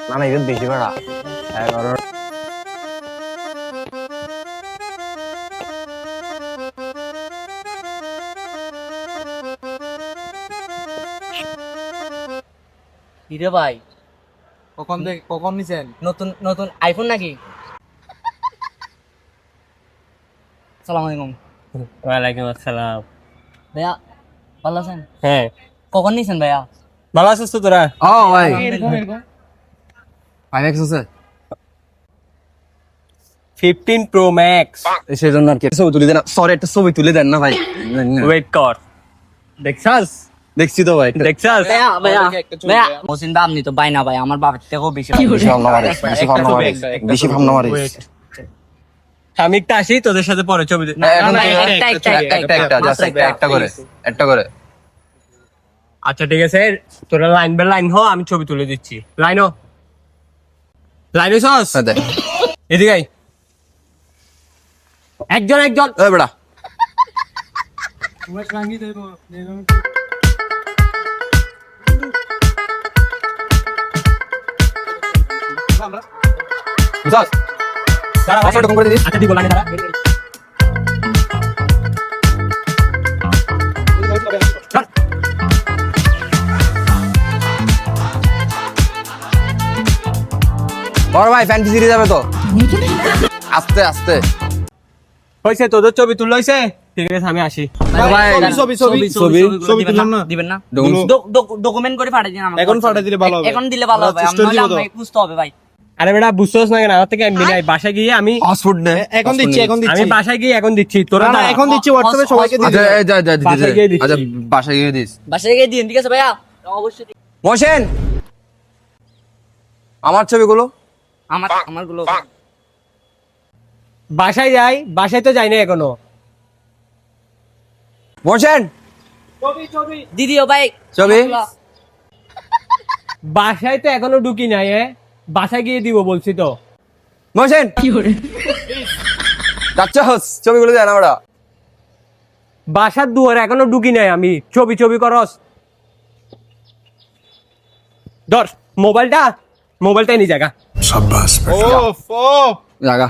না না এগুলো বেশি ভাড়া 11। কিরে ভাই, কখন নিছেন? নতুন নতুন আইফোন নাকি? সালাম আলাইকুম। ওয়ালাইকুম আসসালাম। ভাইয়া ভালো আছেন? হ্যাঁ, কখন নিছেন ভাইয়া? ভালো আছিস তো তোরা? ও ভাই এরকম 5x আছে 15 Pro Max। সেজন্য আর কি ছবি তুলে দেন। সরি একটা ছবি তুলে দেন না ভাই। ওয়েট কর, দেখছাস? দেখছি তো ভাই। দেখছাস? ভাইয়া ভাইয়া একটা ছবি ভাইয়া ভাইয়া। মোসিন ভাই আপনি তো বাই না ভাই, আমার বাবার থেকেও বেশি বেশি ভাবনা মারিস, বেশি ভাবনা মারিস, বেশি ভাবনা মারিস। Wait। আমি একটা আসি তোদের সাথে পরে ছবি না, এখন না, থেকে একটা just একটা করে। আচ্ছা ঠিক আছে, তোরা লাইন বাই লাইন হ, আমি ছবি তুলে দিচ্ছি। লাইন হ, লাইন হইছস? হ্যাঁ দে। এদিকে আই। একজন একজন। এই বেটা বুঝছস? দাঁড়া, পাসওয়ার্ড কম করে দিস। আচ্ছা দিব লাইনে দাঁড়া। বড় ভাই ফ্যান্টি সিরিজ যাবে তো আস্তে আস্তে। হইছে, তোদের ছবি তুল হইছে? ঠিক আছে আমি আসি। ভাই ছবি দিবেন না? দিবেন না? ডকুমেন্ট করে পাঠিয়ে দিন আমাকে। এখন পাঠিয়ে দিলে ভালো হবে। এখন দিলে ভালো হবে, আমরা নাহলে দিব তো। আমাকে বুঝতে হবে ভাই। আরে বেটা বুঝছস না কেন? আমার থেকে এমবি নাই, বাসায় গিয়ে আমি পাসওয়ার্ড নে। এখন দিচ্ছি আমি বাসায় গিয়ে এখন দিচ্ছি। তোরা না, দাঁড়া। এখন দিচ্ছি হোয়াটসঅ্যাপে সবাইকে দিয়ে আচ্ছা দিন। এই যা যা দিতে বাসায় গিয়ে দিচ্ছি। আচ্ছা বাসায় গিয়ে দিস। বাসায় গিয়ে দিন, ঠিক আছে ভাইয়া? অবশ্যই। মোশন আমার ছবিগুলো আমার গুলো বাসায় যাই, বাসায় তো যাই না এখনো। মোশন দিদিও ভাই ছবি বাসায় তো এখনো ঢুকি নাই। বাসায় গিয়ে দিব বলছি তো। মোশন যাচ্ছস ছবিগুলো দেন আমরা। বাসার দুয়ার এখনো ঢুকি নাই আমি। ছবি ছবি করস। ধর মোবাইলটা, মোবাইলটাই নি জায়গা। ওফ ওফ জাগা